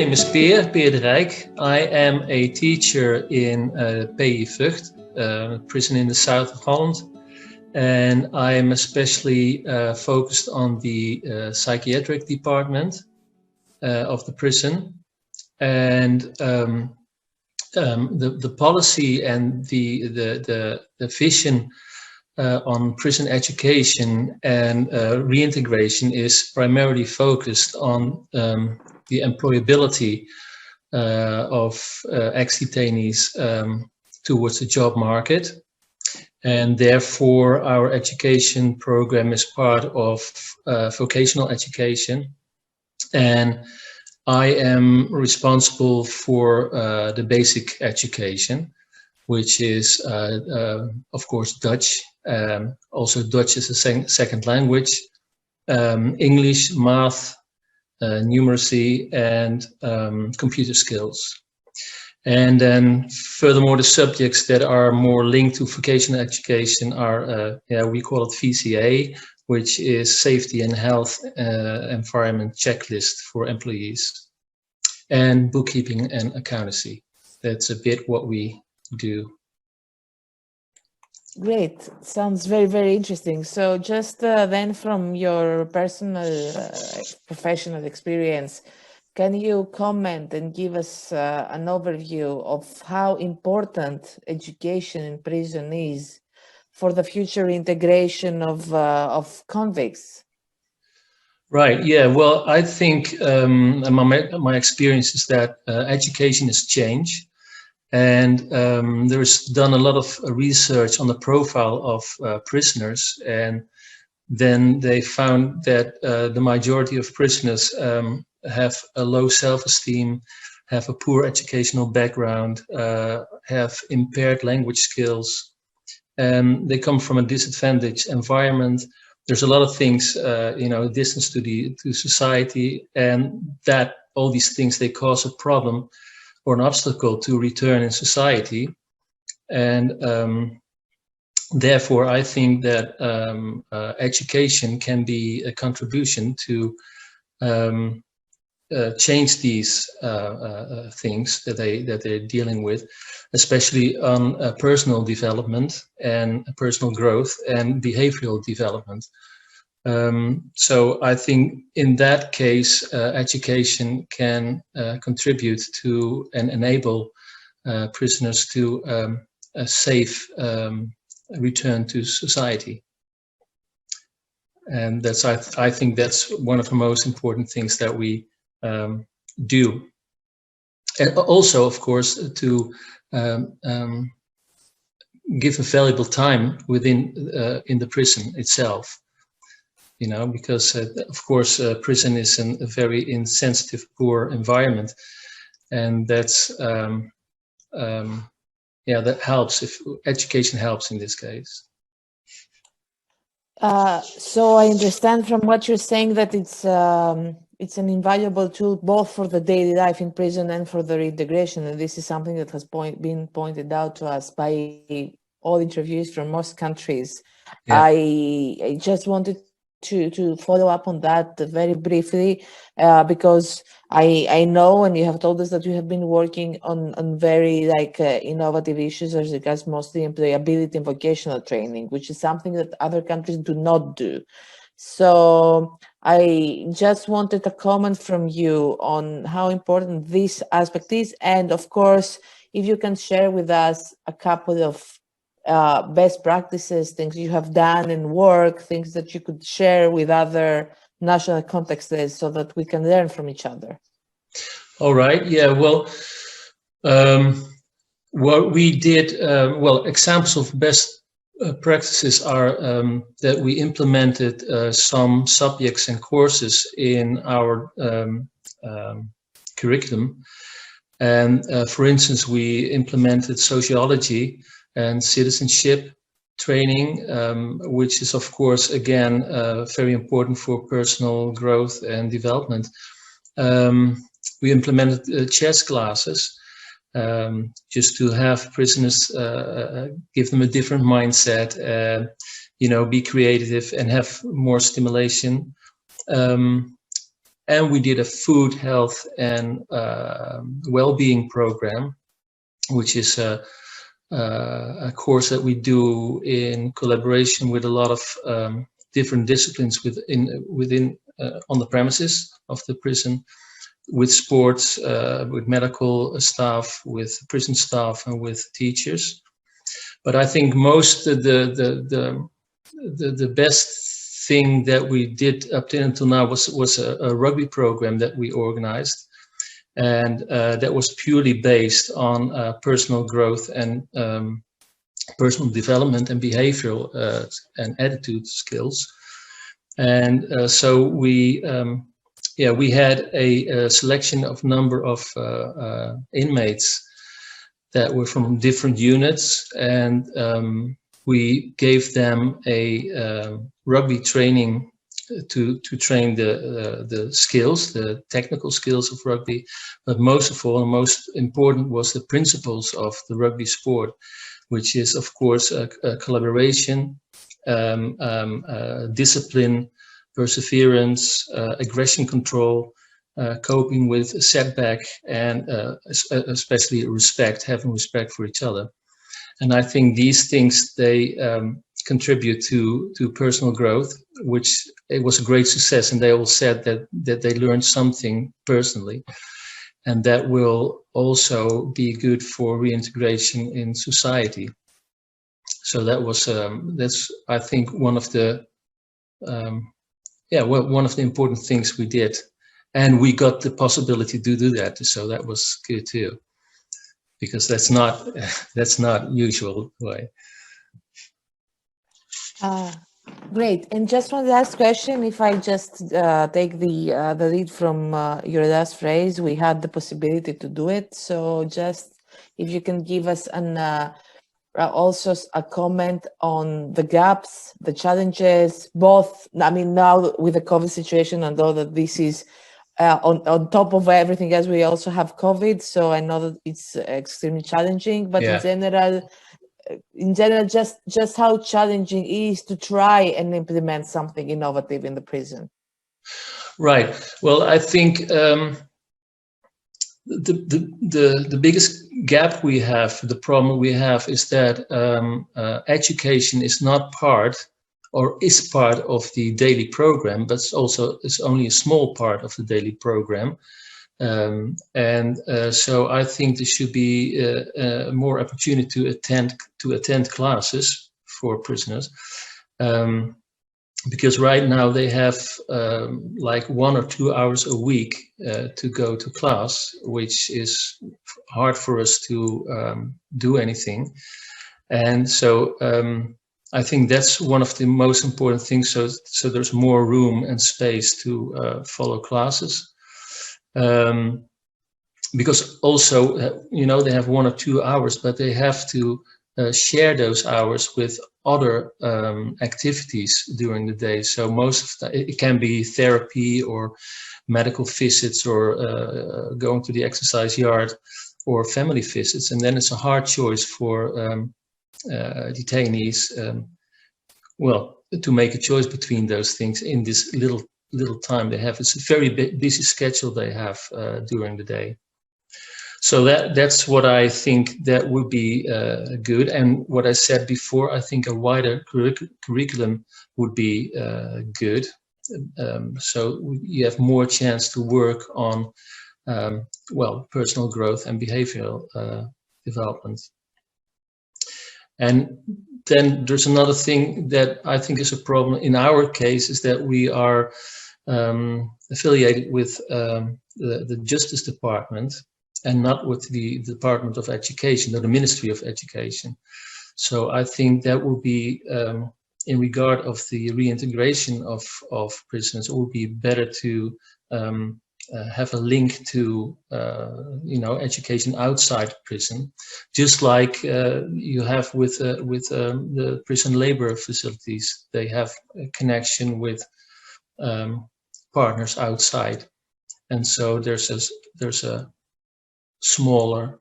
name is Peer de Rijk. I am a teacher in PI Vught, prison in the south of Holland. And I am especially focused on the psychiatric department of the prison. And the policy and the vision on prison education and reintegration is primarily focused on the employability of ex-detainees towards the job market. And therefore, our education program is part of vocational education. And I am responsible for the basic education, which is, of course, Dutch. Also, Dutch is a second language, English, math, numeracy, and computer skills. And then furthermore, the subjects that are more linked to vocational education are, we call it VCA, which is Safety and Health Environment Checklist for employees, and bookkeeping and accountancy. That's a bit what we do. Great. Sounds very, very interesting. So just then from your personal professional experience, can you comment and give us an overview of how important education in prison is for the future integration of convicts? Right. Yeah. Well, I think my experience is that education is change. And there's done a lot of research on the profile of prisoners, and then they found that the majority of prisoners have a low self-esteem, have a poor educational background, have impaired language skills, and they come from a disadvantaged environment. There's a lot of things, distance to society, and that all these things, they cause a problem or an obstacle to return in society. And therefore, I think that education can be a contribution to change these things that they're dealing with, especially on personal development and personal growth and behavioral development. So I think in that case, education can contribute to and enable prisoners to a safe return to society. And that's, I think that's one of the most important things that we do. And also, of course, to give a valuable time within in the prison itself. Because of course, prison is a very insensitive, poor environment, and that's that helps if education helps in this case. So I understand from what you're saying that it's an invaluable tool both for the daily life in prison and for the reintegration, and this is something that has been pointed out to us by all interviews from most countries. Yeah. I just wanted to follow up on that very briefly, because I know, and you have told us that you have been working on very innovative issues as regards mostly employability and vocational training, which is something that other countries do not do. So I just wanted a comment from you on how important this aspect is, and of course, if you can share with us a couple of best practices, things you have done in work, things that you could share with other national contexts so that we can learn from each other. All right. Yeah. Well, what we did, examples of best practices are that we implemented some subjects and courses in our curriculum. And for instance, we implemented sociology and citizenship training, which is, of course, again, very important for personal growth and development. We implemented chess classes, just to have prisoners, give them a different mindset, be creative and have more stimulation. and we did a food, health, and well-being program, which is a course that we do in collaboration with a lot of different disciplines within on the premises of the prison, with sports, with medical staff, with prison staff, and with teachers. But I think most of the best thing that we did up until now was a rugby program that we organized, and that was purely based on personal growth and personal development and behavioral and attitude skills. And so we had a selection of number of inmates that were from different units, and we gave them a rugby training to train the skills, the technical skills of rugby, but most of all, and most important, was the principles of the rugby sport, which is, of course, a collaboration, discipline, perseverance, aggression control, coping with setback, and especially respect, having respect for each other. And I think these things, they contribute to personal growth, which it was a great success. And they all said that they learned something personally, and that will also be good for reintegration in society. So that was that's, I think, one of the one of the important things we did, and we got the possibility to do that. So that was good too, because that's not usual way. Great. And just one last question, if I just take the lead from your last phrase, we had the possibility to do it. So just if you can give us also a comment on the gaps, the challenges, both, I mean, now with the COVID situation, and though that this is on top of everything else, we also have COVID. So I know that it's extremely challenging, but in general, just how challenging it is to try and implement something innovative in the prison. Right. Well, I think the biggest gap we have, the problem we have, is that education is not part, or is part of the daily program, but it's only a small part of the daily program. So I think there should be more opportunity to attend classes for prisoners, because right now they have like 1 or 2 hours a week to go to class, which is hard for us to do anything. And so I think that's one of the most important things. So there's more room and space to follow classes. Because also, they have 1 or 2 hours, but they have to share those hours with other activities during the day. So most of it can be therapy or medical visits, or going to the exercise yard, or family visits. And then it's a hard choice for detainees, to make a choice between those things in this little time they have. It's a very busy schedule they have during the day. So that's what I think that would be good. And what I said before, I think a wider curriculum would be good. So you have more chance to work on personal growth and behavioral development. And then there's another thing that I think is a problem in our case, is that we are affiliated with the Justice Department, and not with the Department of Education, or the Ministry of Education. So I think that would be, in regard of the reintegration of prisoners, it would be better to have a link to education outside prison, just like you have with the prison labor facilities. They have a connection with partners outside, and so there's a smaller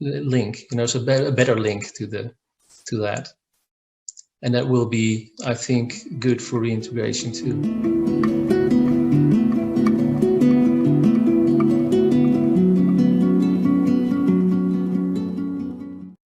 link, so a better link to that, and that will be, I think, good for reintegration too.